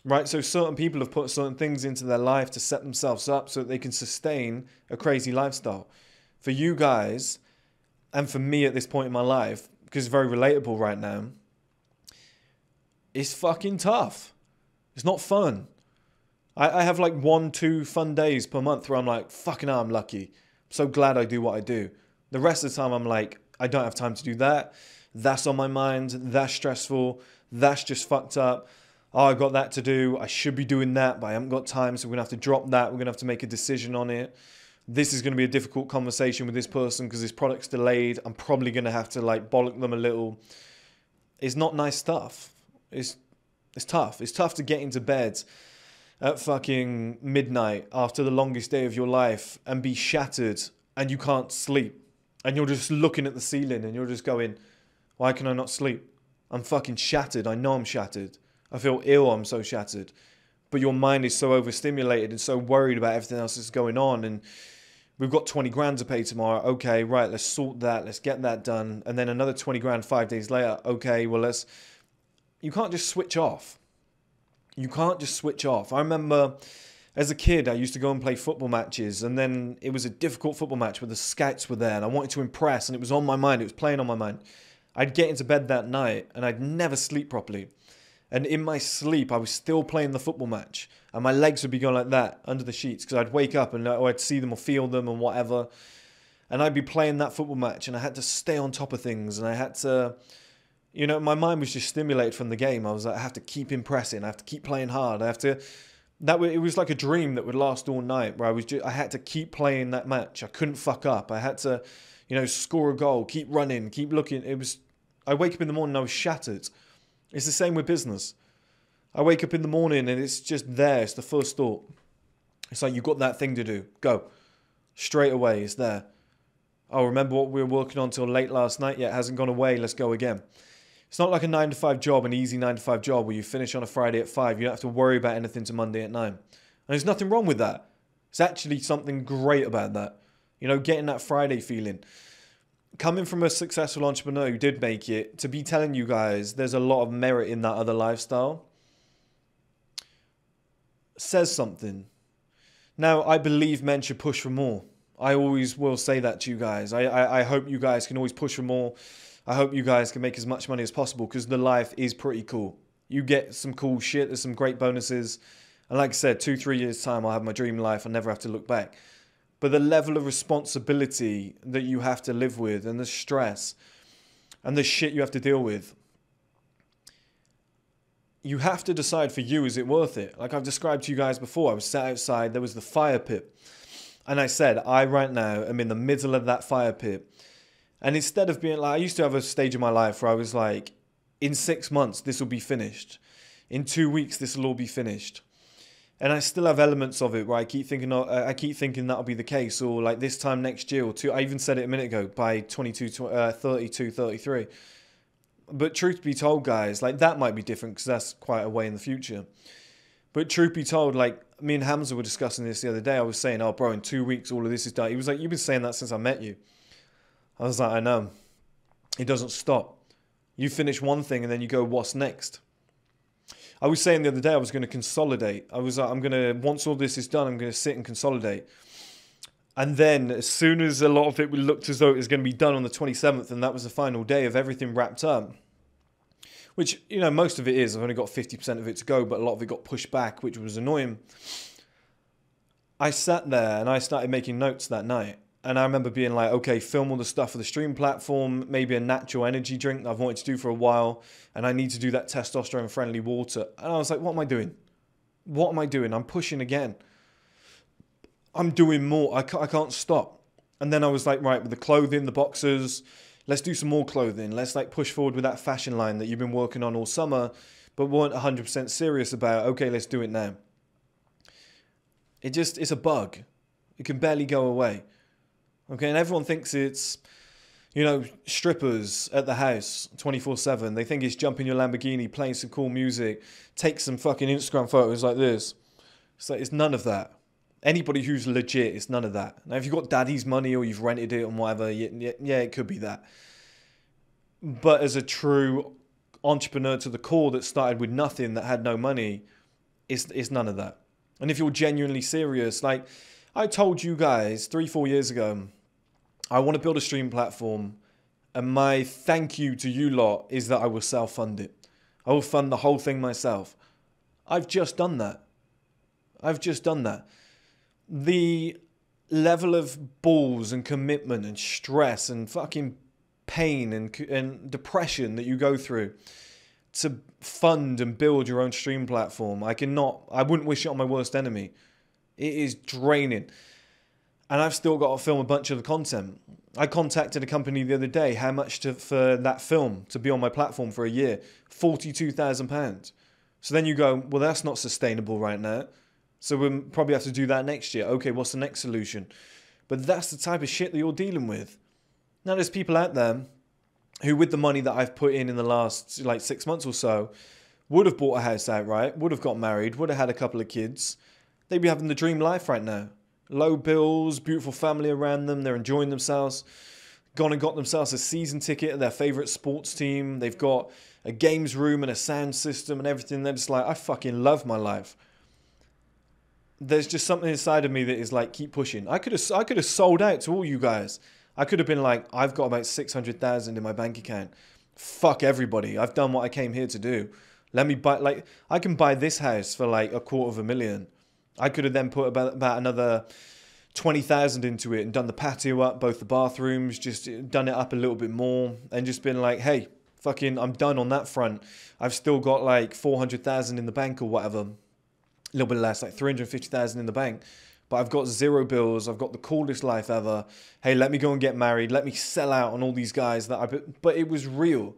Right? So certain people have put certain things into their life to set themselves up so that they can sustain a crazy lifestyle. For you guys, and for me at this point in my life, because it's very relatable right now, it's fucking tough. It's not fun. I have like 1-2 fun days per month where I'm like, fucking hell, I'm lucky. I'm so glad I do what I do. The rest of the time I'm like, I don't have time to do that. That's on my mind. That's stressful. That's just fucked up. Oh, I got that to do. I should be doing that, but I haven't got time, so we're going to have to drop that. We're going to have to make a decision on it. This is going to be a difficult conversation with this person because this product's delayed. I'm probably going to have to like bollock them a little. It's not nice stuff. It's tough. It's tough to get into bed at fucking midnight after the longest day of your life and be shattered and you can't sleep. And you're just looking at the ceiling and you're just going, why can I not sleep? I'm fucking shattered. I know I'm shattered. I feel ill. I'm so shattered. But your mind is so overstimulated and so worried about everything else that's going on. And we've got 20 grand to pay tomorrow. Okay, right, let's sort that. Let's get that done. And then another 20 grand 5 days later. Okay, well, let's... You can't just switch off. You can't just switch off. I remember as a kid, I used to go and play football matches, and then it was a difficult football match where the scouts were there, and I wanted to impress, and it was on my mind. It was playing on my mind. I'd get into bed that night, and I'd never sleep properly. And in my sleep, I was still playing the football match, and my legs would be going like that under the sheets, because I'd wake up, and I'd see them or feel them and whatever, and I'd be playing that football match, and I had to stay on top of things, and I had to... You know, my mind was just stimulated from the game. I was like, I have to keep impressing. I have to keep playing hard. I have to... It was like a dream that would last all night, where I had to keep playing that match. I couldn't fuck up. I had to, you know, score a goal, keep running, keep looking. I wake up in the morning and I was shattered. It's the same with business. I wake up in the morning and it's just there. It's the first thought. It's like, you've got that thing to do. Go. Straight away, it's there. Oh, remember what we were working on till late last night? Yeah, it hasn't gone away. Let's go again. It's not like a 9-to-5 job, an easy 9-to-5 job where you finish on a Friday at 5. You don't have to worry about anything to Monday at 9. And there's nothing wrong with that. It's actually something great about that. You know, getting that Friday feeling. Coming from a successful entrepreneur who did make it, to be telling you guys there's a lot of merit in that other lifestyle says something. Now, I believe men should push for more. I always will say that to you guys. I hope you guys can always push for more. I hope you guys can make as much money as possible because the life is pretty cool. You get some cool shit. There's some great bonuses. And like I said, 2-3 years time, I'll have my dream life. I'll never have to look back. But the level of responsibility that you have to live with and the stress and the shit you have to deal with, you have to decide for you, is it worth it? Like I've described to you guys before, I was sat outside, there was the fire pit. And I said, I right now am in the middle of that fire pit. And instead of being like, I used to have a stage in my life where I was like, in 6 months, this will be finished. In 2 weeks, this will all be finished. And I still have elements of it where I keep thinking, that'll be the case, or like this time next year, or two. I even said it a minute ago, by 32, 33. But truth be told, guys, like that might be different because that's quite a way in the future. But truth be told, like me and Hamza were discussing this the other day. I was saying, oh, bro, in 2 weeks, all of this is done. He was like, you've been saying that since I met you. I was like, I know. It doesn't stop. You finish one thing and then you go, what's next? I was saying the other day I was going to consolidate. I was like, once all this is done, I'm going to sit and consolidate. And then as soon as a lot of it looked as though it was going to be done on the 27th, and that was the final day of everything wrapped up, which, you know, most of it is. I've only got 50% of it to go, but a lot of it got pushed back, which was annoying. I sat there and I started making notes that night. And I remember being like, okay, film all the stuff for the stream platform, maybe a natural energy drink that I've wanted to do for a while, and I need to do that testosterone-friendly water. And I was like, what am I doing? What am I doing? I'm pushing again. I'm doing more. I can't stop. And then I was like, right, with the clothing, the boxers, let's do some more clothing. Let's like push forward with that fashion line that you've been working on all summer, but weren't 100% serious about. Okay, let's do it now. It's a bug. It can barely go away. Okay, and everyone thinks it's, you know, strippers at the house 24/7. They think it's jump in your Lamborghini, playing some cool music, take some fucking Instagram photos like this. It's like, it's none of that. Anybody who's legit, it's none of that. Now, if you've got daddy's money or you've rented it and whatever, yeah, it could be that. But as a true entrepreneur to the core that started with nothing, that had no money, it's none of that. And if you're genuinely serious, like I told you guys 3-4 years ago, I want to build a stream platform, and my thank you to you lot is that I will self-fund it. I will fund the whole thing myself. I've just done that. The level of balls and commitment and stress and fucking pain and depression that you go through to fund and build your own stream platform, I wouldn't wish it on my worst enemy. It is draining. And I've still got to film a bunch of the content. I contacted a company the other day, how much for that film to be on my platform for a year? £42,000. So then you go, well, that's not sustainable right now. So we'll probably have to do that next year. Okay, what's the next solution? But that's the type of shit that you're dealing with. Now, there's people out there who, with the money that I've put in the last like 6 months or so, would have bought a house outright, would have got married, would have had a couple of kids. They'd be having the dream life right now. Low bills, beautiful family around them, they're enjoying themselves. Gone and got themselves a season ticket at their favourite sports team. They've got a games room and a sound system and everything. They're just like, I fucking love my life. There's just something inside of me that is like, keep pushing. I could have sold out to all you guys. I could have been like, I've got about 600,000 in my bank account. Fuck everybody. I've done what I came here to do. Let me buy, like, I can buy this house for like $250,000. I could have then put about another 20,000 into it and done the patio up, both the bathrooms, just done it up a little bit more and just been like, hey, fucking, I'm done on that front. I've still got like 400,000 in the bank or whatever. A little bit less, like 350,000 in the bank. But I've got 0 bills. I've got the coolest life ever. Hey, let me go and get married. Let me sell out on all these guys but it was real.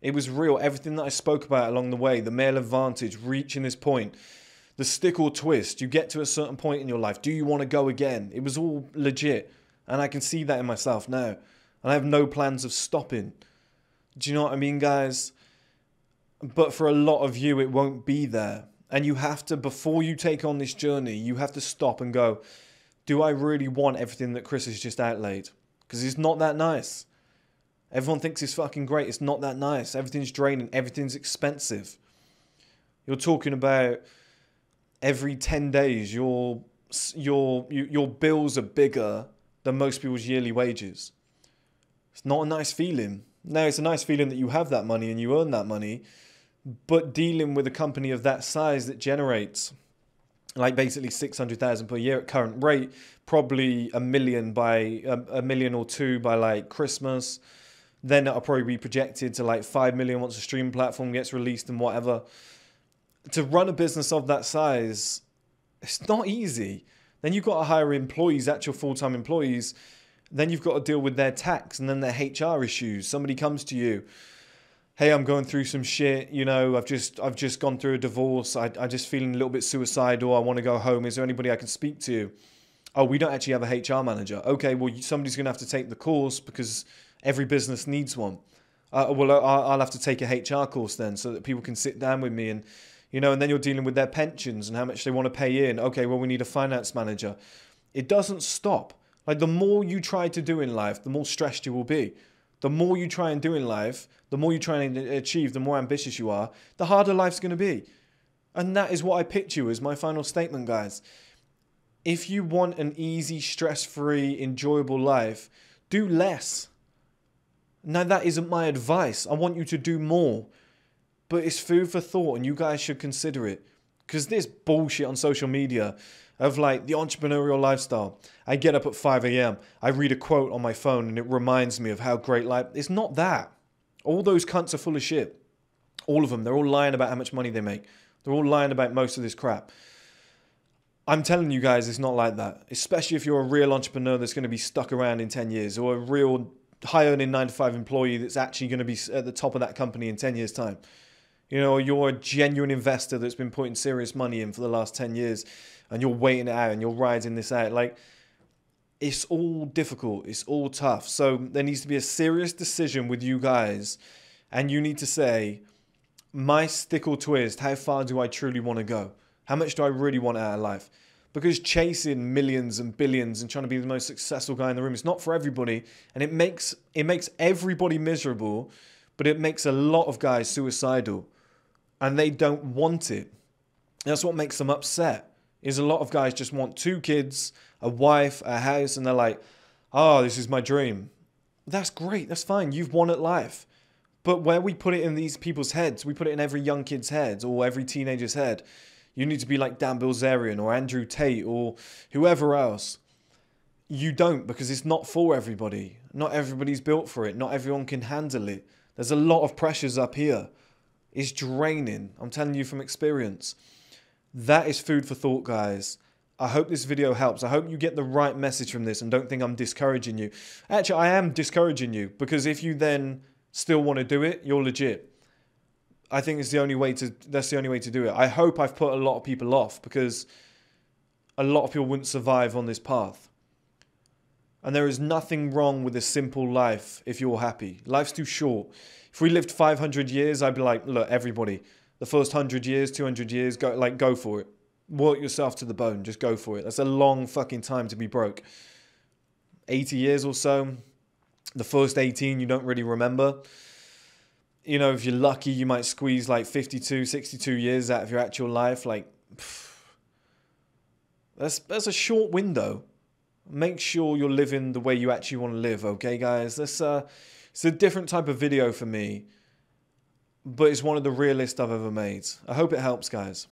It was real. Everything that I spoke about along the way, the male advantage, reaching this point, the stick or twist, you get to a certain point in your life. Do you want to go again? It was all legit. And I can see that in myself now. And I have no plans of stopping. Do you know what I mean, guys? But for a lot of you, it won't be there. And you have to, before you take on this journey, you have to stop and go, do I really want everything that Chris has just outlaid? Because it's not that nice. Everyone thinks it's fucking great. It's not that nice. Everything's draining. Everything's expensive. You're talking about every 10 days, your bills are bigger than most people's yearly wages. It's not a nice feeling. Now, it's a nice feeling that you have that money and you earn that money, but dealing with a company of that size that generates like basically 600,000 per year at current rate, probably a million or two by like Christmas. Then it'll probably be projected to like 5 million once the stream platform gets released and whatever. To run a business of that size, it's not easy. Then you've got to hire employees, actual full-time employees. Then you've got to deal with their tax and then their HR issues. Somebody comes to you, hey, I'm going through some shit, you know, I've just gone through a divorce, I just feeling a little bit suicidal, I want to go home, is there anybody I can speak to? Oh, we don't actually have a HR manager. Okay, well, somebody's going to have to take the course because every business needs one. I'll have to take a HR course then so that people can sit down with me and, you know, and then you're dealing with their pensions and how much they want to pay in. Okay, well, we need a finance manager. It doesn't stop. Like, the more you try to do in life, the more stressed you will be. The more you try and do in life, the more you try and achieve, the more ambitious you are, the harder life's going to be. And that is what I pitch you as my final statement, guys. If you want an easy, stress-free, enjoyable life, do less. Now, that isn't my advice. I want you to do more. But it's food for thought, and you guys should consider it. Because this bullshit on social media of like the entrepreneurial lifestyle. I get up at 5 a.m. I read a quote on my phone and it reminds me of how great life. It's not that. All those cunts are full of shit. All of them. They're all lying about how much money they make. They're all lying about most of this crap. I'm telling you guys, it's not like that. Especially if you're a real entrepreneur that's going to be stuck around in 10 years, or a real high-earning 9-to-5 employee that's actually going to be at the top of that company in 10 years' time. You know, you're a genuine investor that's been putting serious money in for the last 10 years and you're waiting it out and you're riding this out. Like, it's all difficult. It's all tough. So there needs to be a serious decision with you guys, and you need to say, my stick or twist, how far do I truly want to go? How much do I really want out of life? Because chasing millions and billions and trying to be the most successful guy in the room is not for everybody, and it makes everybody miserable, but it makes a lot of guys suicidal, and they don't want it. That's what makes them upset. Is a lot of guys just want 2 kids, a wife, a house, and they're like, oh, this is my dream. That's great. That's fine. You've won at life. But where we put it in these people's heads, we put it in every young kid's head or every teenager's head. You need to be like Dan Bilzerian or Andrew Tate or whoever else. You don't, because it's not for everybody. Not everybody's built for it. Not everyone can handle it. There's a lot of pressures up here. It's draining. I'm telling you from experience. That is food for thought, guys. I hope this video helps. I hope you get the right message from this and don't think I'm discouraging you. Actually, I am discouraging you, because if you then still want to do it, you're legit. I think it's the only way to, that's the only way to do it. I hope I've put a lot of people off, because a lot of people wouldn't survive on this path. And there is nothing wrong with a simple life if you're happy. Life's too short. If we lived 500 years, I'd be like, look, everybody, the first 100 years, 200 years, go for it. Work yourself to the bone. Just go for it. That's a long fucking time to be broke. 80 years or so. The first 18 you don't really remember. You know, if you're lucky, you might squeeze like 52, 62 years out of your actual life. Like, that's a short window. Make sure you're living the way you actually want to live, okay, guys? It's a different type of video for me, but it's one of the realest I've ever made. I hope it helps, guys.